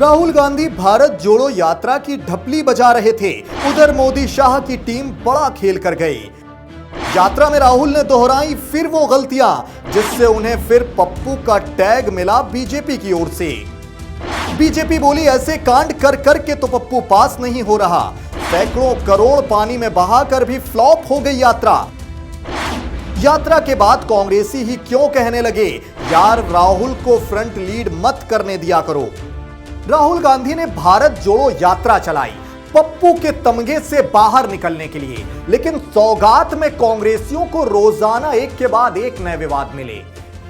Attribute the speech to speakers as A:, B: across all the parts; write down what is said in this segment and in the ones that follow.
A: राहुल गांधी भारत जोड़ो यात्रा की ढपली बजा रहे थे। उधर मोदी शाह की टीम बड़ा खेल कर गई। यात्रा में राहुल ने दोहराई फिर वो गलतियां जिससे उन्हें फिर पप्पू का टैग मिला बीजेपी की ओर से। बीजेपी बोली ऐसे कांड कर करके तो पप्पू पास नहीं हो रहा। सैकड़ों करोड़ पानी में बहाकर भी फ्लॉप हो गई यात्रा। यात्रा के बाद कांग्रेसी ही क्यों कहने लगे यार राहुल को फ्रंट लीड मत करने दिया करो। राहुल गांधी ने भारत जोड़ो यात्रा चलाई पप्पू के तमगे से बाहर निकलने के लिए, लेकिन सौगात में कांग्रेसियों को रोजाना एक के बाद एक नए विवाद मिले।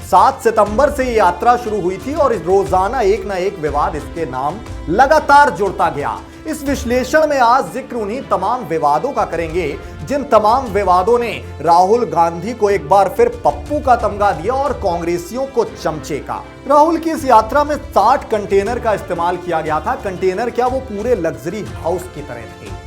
A: 7 सितंबर से यह यात्रा शुरू हुई थी और रोजाना एक ना एक विवाद इसके नाम लगातार जुड़ता गया। इस विश्लेषण में आज जिक्र उन्हीं तमाम विवादों का करेंगे जिन तमाम विवादों ने राहुल गांधी को एक बार फिर पप्पू का तमगा दिया और कांग्रेसियों को चमचे का। राहुल की इस यात्रा में 60 कंटेनर का इस्तेमाल किया गया था। कंटेनर क्या, वो पूरे लग्जरी हाउस की तरह थे।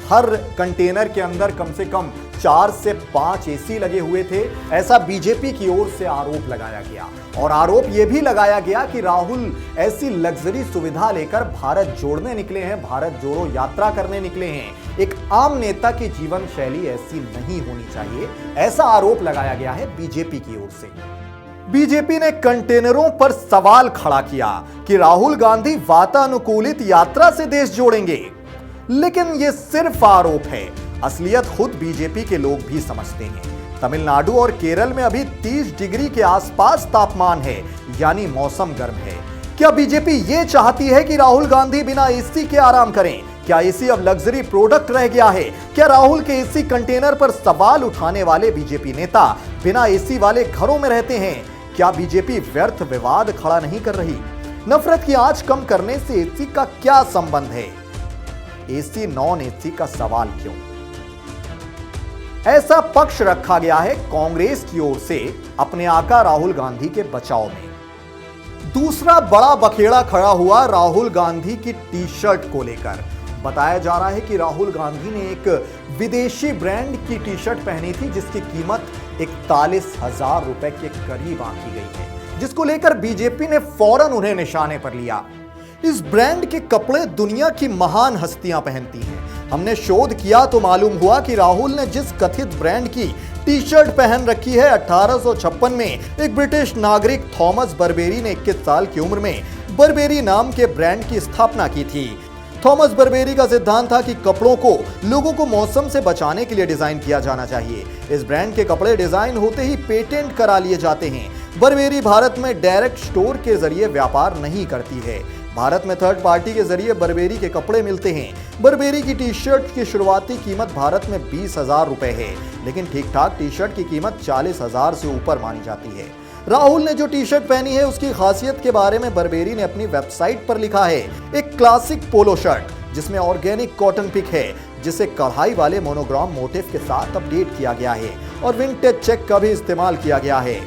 A: हर कंटेनर के अंदर कम से कम 4 से 5 एसी लगे हुए थे, ऐसा बीजेपी की ओर से आरोप लगाया गया। और आरोप यह भी लगाया गया कि राहुल ऐसी लग्जरी सुविधा लेकर भारत जोड़ने निकले हैं, भारत जोड़ो यात्रा करने निकले हैं। एक आम नेता की जीवन शैली ऐसी नहीं होनी चाहिए, ऐसा आरोप लगाया गया है बीजेपी की ओर से। बीजेपी ने कंटेनरों पर सवाल खड़ा किया कि राहुल गांधी वातानुकूलित यात्रा से देश जोड़ेंगे, लेकिन यह सिर्फ आरोप है। असलियत खुद बीजेपी के लोग भी समझते हैं। तमिलनाडु और केरल में अभी 30 डिग्री के आसपास तापमान है, यानी मौसम गर्म है। क्या बीजेपी ये चाहती है कि राहुल गांधी बिना एसी के आराम करें? क्या एसी अब लग्जरी प्रोडक्ट रह गया है? क्या राहुल के एसी कंटेनर पर सवाल उठाने वाले बीजेपी नेता बिना एसी वाले घरों में रहते हैं? क्या बीजेपी व्यर्थ विवाद खड़ा नहीं कर रही? नफरत की आंच कम करने से एसी का क्या संबंध है? एसी नॉन एसी का सवाल क्यों? ऐसा पक्ष रखा गया है कांग्रेस की ओर से अपने आका राहुल गांधी के बचाव में। दूसरा बड़ा बखेड़ा खड़ा हुआ राहुल गांधी की टी शर्ट को लेकर। बताया जा रहा है कि राहुल गांधी ने एक विदेशी ब्रांड की टी शर्ट पहनी थी जिसकी कीमत 41,000 रुपए के करीब आंकी गई है, जिसको लेकर बीजेपी ने फौरन उन्हें निशाने पर लिया। इस ब्रांड के कपड़े दुनिया की महान हस्तियां पहनती हैं। हमने शोध किया तो मालूम हुआ कि राहुल ने जिस कथित ब्रांड की टी शर्ट पहन रखी है, 1856 में एक ब्रिटिश नागरिक थॉमस बर्बेरी ने 21 साल की उम्र में बर्बेरी नाम के ब्रांड की स्थापना की थी। थॉमस बर्बेरी का सिद्धांत था कि कपड़ों को लोगों को मौसम से बचाने के लिए डिजाइन किया जाना चाहिए। इस ब्रांड के कपड़े डिजाइन होते ही पेटेंट करा लिए जाते हैं। बर्बेरी भारत में डायरेक्ट स्टोर के जरिए व्यापार नहीं करती है। भारत में थर्ड पार्टी के जरिए बर्बेरी के कपड़े मिलते हैं। बर्बेरी की टी शर्ट की शुरुआती कीमत भारत में 20,000 रुपए है, लेकिन ठीक ठाक टी शर्ट की कीमत 40,000 से ऊपर मानी जाती है। राहुल ने जो टी शर्ट पहनी है उसकी खासियत के बारे में बर्बेरी ने अपनी वेबसाइट पर लिखा है। एक क्लासिक पोलो शर्ट जिसमें ऑर्गेनिक कॉटन पिक है, जिसे कढ़ाई वाले मोनोग्राम मोटिव के साथ अपडेट किया गया है और विंटेज चेक का भी इस्तेमाल किया गया है।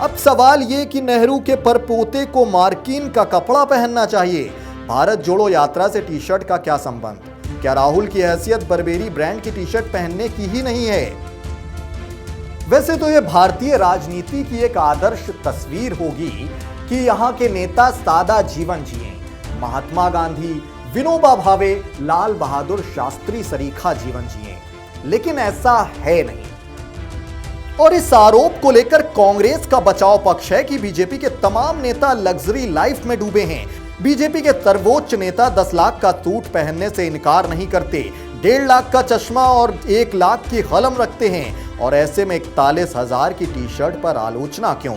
A: अब सवाल ये कि नेहरू के परपोते को मार्किन का कपड़ा पहनना चाहिए। भारत जोड़ो यात्रा से टी शर्ट का क्या संबंध? क्या राहुल की हैसियत बर्बेरी ब्रांड की टी शर्ट पहनने की ही नहीं है? वैसे तो यह भारतीय राजनीति की एक आदर्श तस्वीर होगी कि यहाँ के नेता सादा जीवन जिए। महात्मा गांधी, विनोबा भावे, लाल बहादुर शास्त्री सरीखा जीवन जिए, लेकिन ऐसा है नहीं। और इस आरोप को लेकर कांग्रेस का बचाव पक्ष है कि बीजेपी के तमाम नेता लग्जरी लाइफ में डूबे हैं। बीजेपी के सर्वोच्च नेता 10 लाख का सूट पहनने से इनकार नहीं करते, 1.5 लाख का चश्मा और 1 लाख की कलम रखते हैं, और ऐसे में 41,000 की टी शर्ट पर आलोचना क्यों?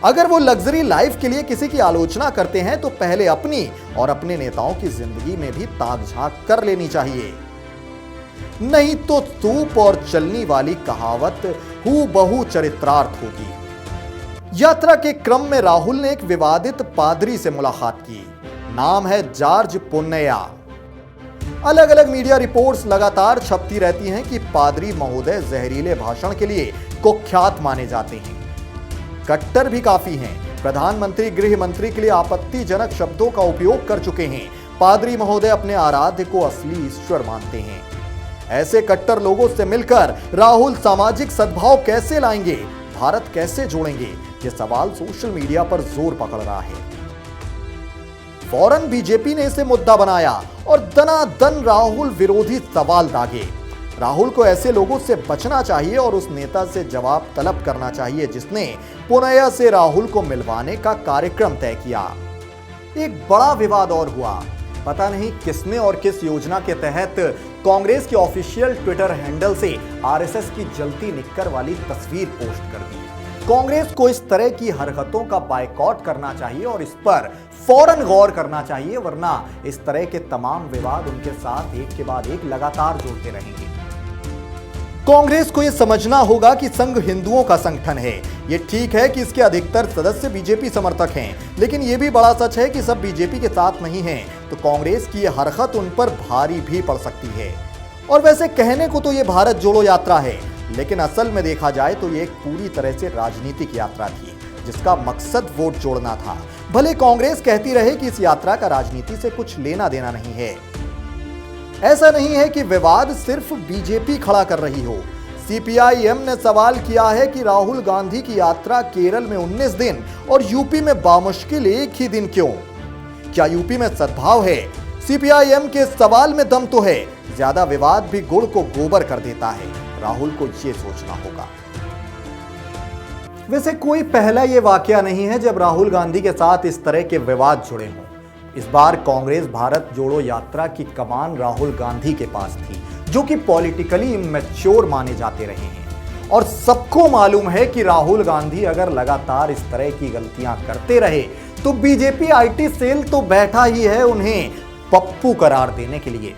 A: अगर वो लग्जरी लाइफ के लिए किसी की आलोचना करते हैं तो पहले अपनी और अपने नेताओं की जिंदगी में भी ताक झांक कर लेनी चाहिए, नहीं तो सूप और चलनी वाली कहावत हूबहू चरित्रार्थ होगी। यात्रा के क्रम में राहुल ने एक विवादित पादरी से मुलाकात की। नाम है जॉर्ज पोन्नैया। अलग अलग मीडिया रिपोर्ट्स लगातार छपती रहती हैं कि पादरी महोदय जहरीले भाषण के लिए कुख्यात माने जाते हैं। कट्टर भी काफी हैं। प्रधानमंत्री, गृह मंत्री के लिए आपत्तिजनक शब्दों का उपयोग कर चुके हैं। पादरी महोदय अपने आराध्य को असली ईश्वर मानते हैं। ऐसे कट्टर लोगों से मिलकर राहुल सामाजिक सद्भाव कैसे लाएंगे, भारत कैसे जोड़ेंगे, ये सवाल सोशल मीडिया पर जोर पकड़ रहा है। फौरन बीजेपी ने इसे मुद्दा बनाया और दनादन राहुल विरोधी सवाल दागे। राहुल को ऐसे लोगों से बचना चाहिए और उस नेता से जवाब तलब करना चाहिए जिसने पुनः से राहुल को मिलवाने का कार्यक्रम तय किया। एक बड़ा विवाद और हुआ। पता नहीं किसने और किस योजना के तहत कांग्रेस के ऑफिशियल ट्विटर हैंडल से आरएसएस की जलती निक्कर वाली तस्वीर पोस्ट कर दी। कांग्रेस को इस तरह की हरकतों का बायकॉट करना चाहिए और इस पर फौरन गौर करना चाहिए, वरना इस तरह के तमाम विवाद उनके साथ एक के बाद एक लगातार जुड़ते रहेंगे। कांग्रेस को यह समझना होगा कि संघ हिंदुओं का संगठन है। ये ठीक है कि इसके अधिकतर सदस्य बीजेपी समर्थक हैं, लेकिन यह भी बड़ा सच है कि सब बीजेपी के साथ नहीं हैं, तो कांग्रेस की यह हरकत उन पर भारी भी पड़ सकती है। और वैसे कहने को तो यह भारत जोड़ो यात्रा है, लेकिन असल में देखा जाए तो यह एक पूरी तरह से राजनीतिक यात्रा थी जिसका मकसद वोट जोड़ना था। भले कांग्रेस कहती रहे कि इस यात्रा का राजनीति से कुछ लेना देना नहीं है। ऐसा नहीं है कि विवाद सिर्फ बीजेपी खड़ा कर रही हो। सीपीआईएम ने सवाल किया है कि राहुल गांधी की यात्रा केरल में 19 दिन और यूपी में बामुश्किल एक ही दिन क्यों? क्या यूपी में सद्भाव है? सीपीआईएम के सवाल में दम तो है। ज्यादा विवाद भी गुड़ को गोबर कर देता है। राहुल को यह सोचना होगा। वैसे कोई पहला यह वाकया नहीं है जब राहुल गांधी के साथ इस तरह के विवाद जुड़े हों। इस बार कांग्रेस भारत जोड़ो यात्रा की कमान राहुल गांधी के पास थी, जो कि पॉलिटिकली इमैच्योर माने जाते रहे हैं। और सबको मालूम है कि राहुल गांधी अगर लगातार इस तरह की गलतियां करते रहे तो बीजेपी आईटी सेल तो बैठा ही है उन्हें पप्पू करार देने के लिए।